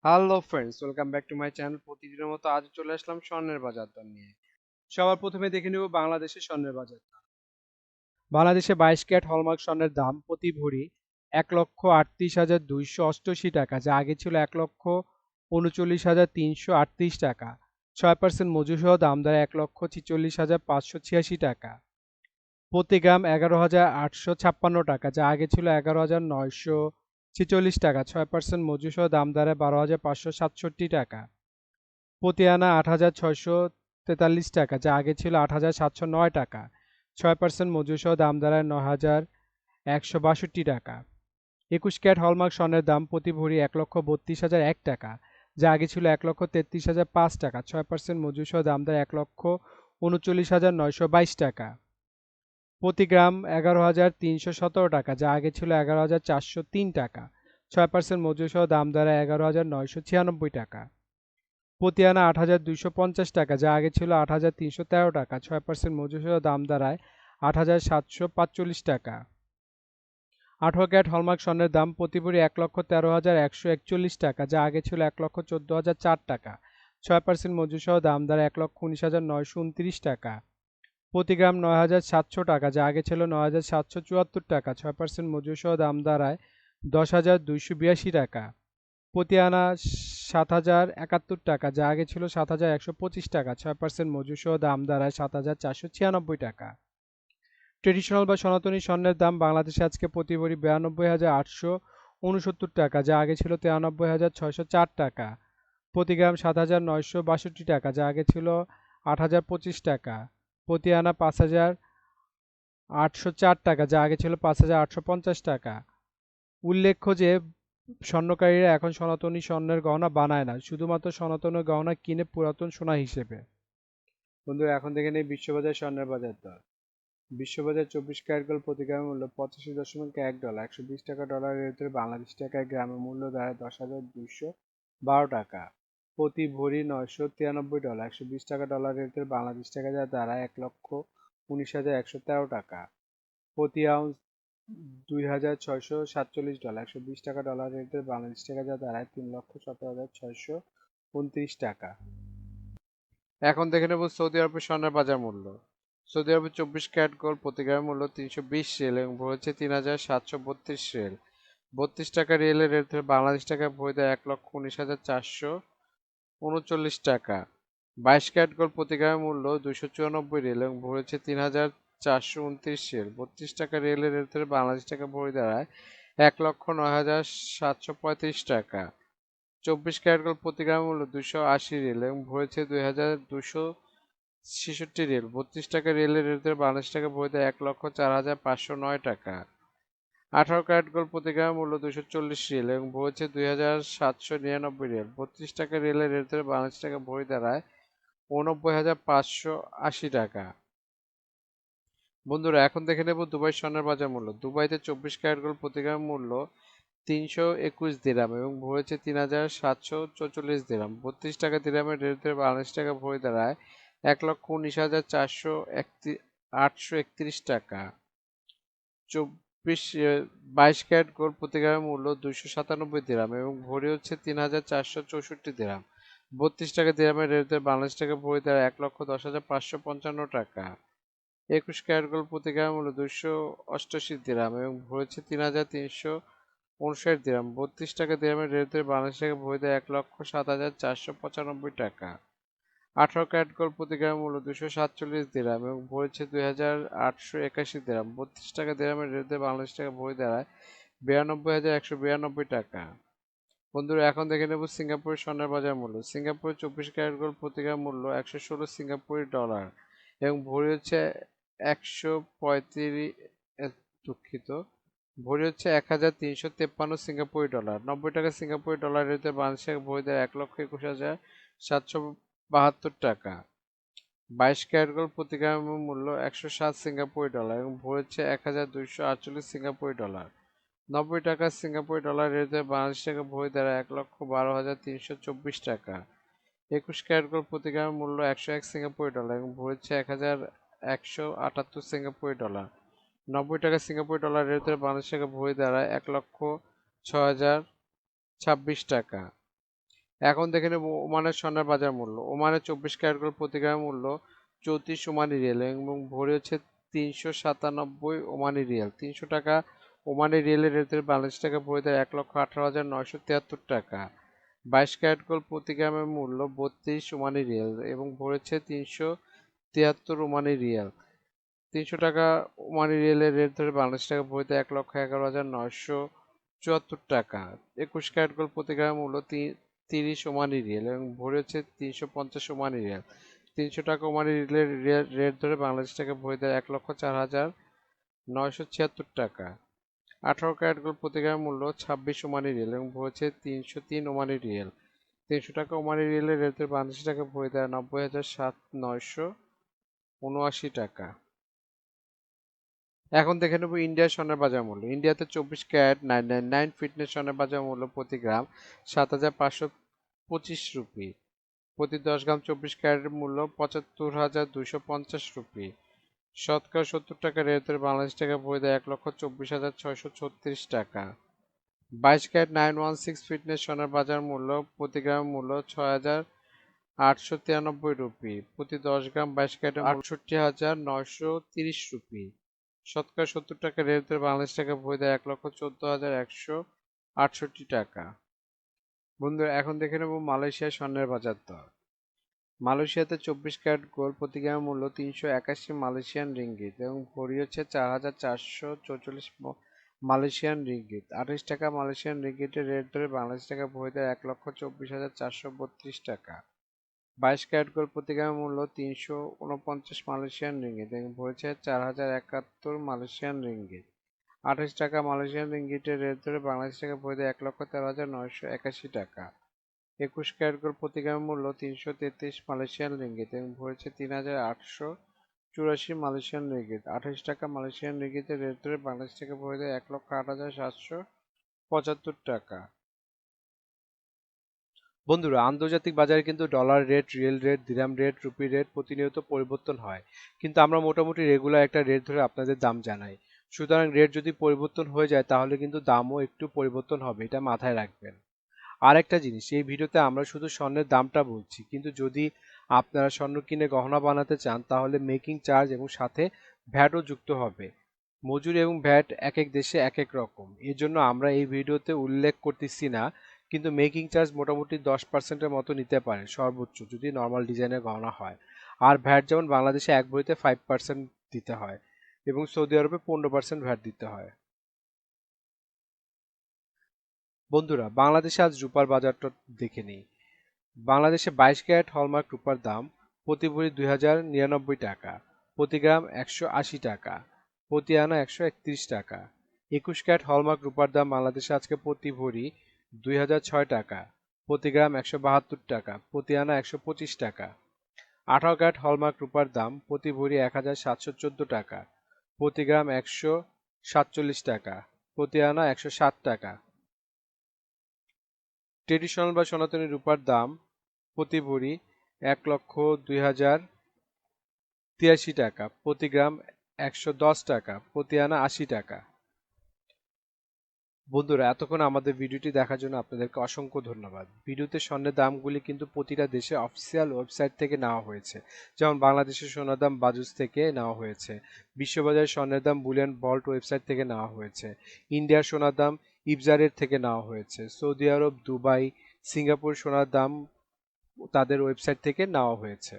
Hello friends, welcome back to my channel. প্রতিদিনের মতো আজ চলে আসলাম স্বর্ণের বাজার দর নিয়ে। সবার প্রথমে দেখে নেব বাংলাদেশের স্বর্ণের বাজার দর। বাংলাদেশে 22 ক্যারেট হলমার্ক স্বর্ণের দাম প্রতি ভরি 1,38,288 টাকা, যা আগে ছিল 1,39,338 টাকা। 6% মজুরি সহ দাম দাঁড়ায় 1,46,586 টাকা। প্রতি গ্রাম 11,856 টাকা, যা আগে ছিল 11,946 টাকা। 6% মজুরি সহ দাম দাঁড়ায় 12,567 টাকা। প্রতি আনা ৮,৬৪৩ টাকা, যা আগে ছিল ৮,৭০৯ টাকা। ৬% মজুরি সহ দাম দাঁড়ায় ৯,১৬২ টাকা। ২১ ক্যারেট হলমার্ক স্বর্ণের দাম প্রতি ভরি ১,৩২,০০১ টাকা, যা আগে ছিল ১,৩৩,০০৫ টাকা। ৬% মজুরি সহ দাম দাঁড়ায় ১,৩৯,৯২২ টাকা। প্রতি গ্রাম ১১,৩১৭ টাকা, যা আগে ছিল ১১,৪০৩ টাকা। ৬% মজুরি সহ দাম দাঁড়ায় ১১,৯৯৬ টাকা। প্রতি আনা ৮,২৫০ টাকা, যা আগে ছিল ৮,৩১৩ টাকা। ৬% মজুরি সহ দাম দাঁড়ায় ৮,৭৪৫ টাকা। ১৮ ক্যারেট হলমার্ক স্বর্ণের দাম প্রতি ভরি ১,১৩,১৪১ টাকা, যা আগে ছিল ১,১৪,০০৪ টাকা। ৬% মজুরি সহ দাম দাঁড়ায় ১,১৯,৯২৯ টাকা। প্রতি গ্রাম ৯,৭০০ টাকা, যা আগে ছিল ৯,৭৭৪ টাকা। ৬% মজুরি সহ দাম দাঁড়ায় ১০,২৮২ টাকা। প্রতি আনা ৭,০৭১ টাকা, যা আগে ছিল ৭,১২৫ টাকা। ৬% মজুরি সহ দাম দাঁড়ায় ৭,৪৯৬ টাকা। ট্রেডিশনাল বা সনাতনী স্বর্ণের দাম বাংলাদেশে আজকে প্রতি ভরি ৯২,৮৬৯ টাকা, যা আগে ছিল ৯৩,৬০৪ টাকা। প্রতি গ্রাম ৭,৯৬২ টাকা, যা আগে ছিল ৮,০২৫ টাকা। প্রতি আনা ৫,৮০৪ টাকা, যা আগে ছিল ৫,৮৫০ টাকা। উল্লেখ্য যে স্বর্ণকারীরা এখন সনাতনী স্বর্ণের গহনা বানায় না, শুধুমাত্র সনাতনী গহনা কিনে পুরাতন সোনা হিসেবে। বন্ধুরা, এখন দেখে নেই বিশ্ববাজার স্বর্ণের বাজার দর। বিশ্ববাজার 24 ক্যারেট গোল্ড প্রতি গ্রামের মূল্য ৮৫.১ ডলার, ১২০ টাকা ডলারের ভিতরে বাংলাদেশ টাকায় গ্রামের মূল্য দাঁড়ায় ১০,২১২ টাকা। প্রতি ভরি ৯৯৩ ডলার, ১২০ টাকা ডলারের ভিতরে বাংলাদেশ টাকা যা দাঁড়ায় ১,১৯,১১৩ টাকা। প্রতি আউন্স ২,৬৪৭ ডলার, ১২০ টাকা ডলারের ভিতরে বাংলাদেশ টাকা যা দাঁড়ায় ৩,১৭,৬২৯ টাকা। এখন দেখে নেব সৌদি আরবের স্বর্ণের বাজার মূল্য। সৌদি আরবের 24 ক্যারেট গোল্ড প্রতি গ্রামের মূল্য ৩২০ রিয়াল এবং ভরেছে ৩,৭৩২ রিয়াল। ৩২ টাকা রিয়েলের রেট ধরে বাংলাদেশ টাকায় ভরে দেয় ১,১৯,৪39 টাকা। 22 ক্যারেট গোল্ড প্রতি গ্রামের মূল্য ২৯৪ রিয়াল এবং ভরেছে ৩,৪২৯ রিয়াল। ৩২ টাকা রিয়েলের রেট ধরে বাংলাদেশ টাকা ভরে দাঁড়ায় ১,০৯,৭৩৫ টাকা। 24 ক্যারেট গোল্ড প্রতি গ্রামের মূল্য ২৮০ রিয়াল এবং ভরেছে ২,২৬৬ রিয়াল। ৩২ টাকা রিয়েলের রেট ধরে বাংলাদেশ টাকা ভরে দেয় ১,০৪,৫০৯ টাকা। 18 ক্যারেট গোল্ড প্রতি গ্রামের মূল্য ২৪০ রিয়াল এবং ভরেছে ২,৭৯৯ রিয়াল। ৩২ টাকা রিয়েলের রেট ধরে বাংলাদেশ টাকা ভরে দাঁড়ায় ৮৯,৫৮০ টাকা। বন্ধুরা, এখন দেখে নেব দুবাই স্বর্ণের বাজার মূল্য। দুবাইতে 24 ক্যারেট গোল্ড প্রতি গ্রামের মূল্য ৩২১ দিরহাম এবং ভরেছে ৩,৭৪৪ দিরহাম। 32 টাকা দিরহামের রেট ধরে বাংলাদেশ টাকা ভরে দাঁড়ায় ১,১৯,৮৩১ টাকা। 22 ক্যারেট গোল্ড প্রতি গ্রামের মূল্য ২৯৭ দিরহাম এবং ভরি হচ্ছে ৩,৪৬৪ দিরহাম। 32 টাকা দিরহামের রেট ধরে বাংলাদেশ টাকা ভরে দাঁড়ায় ১,১০,৫৫৫ টাকা। 21 ক্যারেট গোল্ড প্রতি গ্রামের মূল্য ২৮৮ দিরহাম এবং ভরেছে ৩,৩৫৯ দিরহাম। 32 টাকা দিরহামের রেট ধরে বাংলাদেশ টাকা ভরে দেয় ১,০৭,৪৯৫ টাকা। 18 ক্যারেট গোল্ড প্রতি গ্রামের মূল্য ২৪৭ দিরহাম এবং ভরেছে ২,৮৮১ দিরহাম। 32 টাকা দিরহামের রেট ধরে বাংলাদেশ টাকা ভরে দাঁড়ায় ৯২,১৯২ টাকা। বন্ধুরা, এখন দেখে নেব সিঙ্গাপুরের স্বর্ণের বাজার মূল্য। সিঙ্গাপুরের 24 ক্যারেট গোল্ড প্রতি গ্রাম মূল্য ১১৬ সিঙ্গাপুরি ডলার এবং ভরি হচ্ছে ১৩৫ দুঃখিত ভরি হচ্ছে ১,৩৫৩ সিঙ্গাপুরি ডলার। ৯০ টাকা সিঙ্গাপুরি ডলার রেটে বাংলাদেশ টাকা ভরি দেয় ১,২১,৭৭২ টাকা। 22 ক্যারেট গোল্ড প্রতি গ্রামের মূল্য ১০৭ সিঙ্গাপুরি ডলার এবং ভরি হচ্ছে ১,২৪৮ সিঙ্গাপুরি ডলার। ৯০ টাকা সিঙ্গাপুরি ডলার রেটে বাংলাদেশ টাকা ভরি দাঁড়ায় ১,১২,৩২৪ টাকা। ২১ ক্যারেট গোল্ড প্রতি গ্রামের মূল্য ১০১ সিঙ্গাপুরি ডলার এবং ভরেছে ১,১৭৮ সিঙ্গাপুরি ডলার। ৯০ টাকা সিঙ্গাপুরি ডলার রেটে বাংলাদেশ টাকা ভরি দাঁড়ায় ১,০৬,০২৬ টাকা। এখন দেখে নেব ওমানের স্বর্ণের বাজার মূল্য। ওমানের 24 ক্যারেট গোল্ড প্রতি গ্রাম মূল্য 34 ওমানি রিয়াল এবং ভরি হচ্ছে 397 ওমানি রিয়াল। 300 টাকা ওমানি রিয়ালের রেট ধরে বাংলাদেশ টাকা ভরি দেয় 1,18,973 টাকা। 22 ক্যারেট গোল্ড প্রতি গ্রামের মূল্য 32 ওমানি রিয়াল এবং ভরেছে 373 ওমানি রিয়াল। 300 টাকা ওমানি রিয়ালের রেট ধরে বাংলাদেশ টাকা ভরি দেয় 1,11,974 টাকা। 21 ক্যারেট গোল্ড প্রতি গ্রামের মূল্য 30 ওমানি রিয়াল এবং ভরি হচ্ছে 350 ওমানি রিয়াল। 300 টাকা ওমানি রিয়ালের রেট ধরে বাংলাদেশ টাকা ভরি দেয় 1,04,976 টাকা। 18 ক্যারেট গোল্ড প্রতি গ্রামের মূল্য 26 ওমানি রিয়াল এবং ভরি হচ্ছে 303 ওমানি রিয়াল। 300 টাকা ওমানি রিয়ালের রেট ধরে বাংলাদেশ টাকা ভরি দেয় 90,979 টাকা। এখন দেখে নেব ইন্ডিয়ার স্বর্ণের বাজার মূল্য। ইন্ডিয়াতে 24 ক্যারেট 999 ফিটনেস স্বর্ণের বাজার মূল্য প্রতি গ্রাম 7,525 রুপি। প্রতি 10 গ্রাম 24 ক্যারেটের মূল্য 75,250 রুপি। শতকরা 70 টাকা রেট ধরে বাংলাদেশ টাকা ভরি দেয় 1,24,636 টাকা। 22 ক্যারেট 916 ফিটনেস সোনার বাজার মূল্য প্রতি গ্রামের মূল্য 6,893 রুপি। প্রতি 10 গ্রাম 22 ক্যারেটের 68,930 রুপি। শতকরা 70 টাকা রেট ধরে বাংলাদেশ টাকা ভরি দেয় 1,14,168 টাকা। বন্ধুরা এখন দেখে নেব মালয়েশিয়ার স্বর্ণের বাজার দর। মালয়েশিয়াতে 24 ক্যারেট গোল্ড প্রতি গ্রামের মূল্য 381 মালয়েশিয়ান রিঙ্গিত এবং ভরি হচ্ছে 4,444 মালয়েশিয়ান রিঙ্গিত। 28 টাকা মালয়েশিয়ান রিঙ্গিতের রেট ধরে বাংলাদেশ টাকা ভরি দেয় 1,24,432 টাকা। 22 ক্যারেট গোল্ড প্রতি গ্রামের মূল্য 349 মালয়েশিয়ান রিঙ্গিত এবং ভরেছে 4,071 মালয়েশিয়ান রিঙ্গিত। 28 টাকা মালয়েশিয়ান রিঙ্গিতের রেট ধরে বাংলাদেশ টাকা ভরি দেয় 1,13,981 টাকা। 21 ক্যারেট গোল্ড প্রতি গ্রামের মূল্য 333 মালয়েশিয়ান রিঙ্গিত এবং ভরেছে 3,884 মালয়েশিয়ান রিঙ্গিত। 28 টাকা মালয়েশিয়ান রিঙ্গিতের রেট ধরে বাংলাদেশ টাকা ভরি দেয় 1,08,775 টাকা। বন্ধুরা, আন্তর্জাতিক বাজারে কিন্তু ডলার রেট, রিয়েল রেট, দিরহাম রেট, রুপি রেট প্রতিনিয়ত পরিবর্তন হয়, কিন্তু আমরা মোটামুটি রেগুলার একটা রেট ধরে আপনাদের দাম জানাই। সুতরাং রেট যদি পরিবর্তন হয়ে যায় তাহলে কিন্তু দামও একটু পরিবর্তন হবে, এটা মাথায় রাখবেন। আর একটা জিনিস, এই ভিডিওতে আমরা শুধু স্বর্ণের দামটা বলছি, কিন্তু যদি আপনারা স্বর্ণ কিনে গহনা বানাতে চান তাহলে মেকিং চার্জ এবং সাথে ভ্যাটও যুক্ত হবে। মজুরি এবং ভ্যাট এক এক দেশে এক এক রকম, এর জন্য আমরা এই ভিডিওতে উল্লেখ করতেছি না, কিন্তু মেকিং চার্জ মোটামুটি 10%-এর মতো নিতে পারে সর্বোচ্চ, যদি নর্মাল ডিজাইনের গহনা হয়। আর ভ্যাট যেমন বাংলাদেশে এক ভরিতে 5% দিতে হয় এবং সৌদি আরবে 15% ভ্যাট দিতে হয়। বন্ধুরা, বাংলাদেশে আজ রূপার বাজারটা দেখে নিই। বাংলাদেশে 22 ক্যারেট হলমার্ক রূপার দাম প্রতি ভরি 2,099 টাকা, প্রতি গ্রাম 180 টাকা, প্রতি আনা 131 টাকা। 21 ক্যারেট হলমার্ক রূপার দাম বাংলাদেশে আজকে প্রতি ভরি 2,006 টাকা, প্রতি গ্রাম 172 টাকা, প্রতি আনা 125 টাকা। 18 ক্যারেট হলমার্ক রূপার দাম প্রতি ভরি 1,714 টাকা, প্রতি গ্রাম 147 টাকা, প্রতি আনা 160 টাকা। ট্রেডিশনাল বা সনাতনী রূপার দাম প্রতি ভরি 1,02,083 টাকা, প্রতি গ্রাম 110 টাকা, প্রতি আনা 80 টাকা। বন্ধুরা, এতক্ষণ আমাদের ভিডিওটি দেখার জন্য আপনাদেরকে অসংখ্য ধন্যবাদ। ভিডিওতে স্বর্ণের দামগুলি কিন্তু প্রতিটা দেশে অফিসিয়াল ওয়েবসাইট থেকে নেওয়া হয়েছে, যেমন বাংলাদেশের সোনার দাম বাজুস থেকে নেওয়া হয়েছে, বিশ্ববাজার স্বর্ণের দাম বুলিয়ন ভল্ট ওয়েবসাইট থেকে নেওয়া হয়েছে, ইন্ডিয়ার সোনার দাম ইবজারের থেকে নেওয়া হয়েছে, সৌদি আরব, দুবাই, সিঙ্গাপুর সোনার দাম তাদের ওয়েবসাইট থেকে নেওয়া হয়েছে।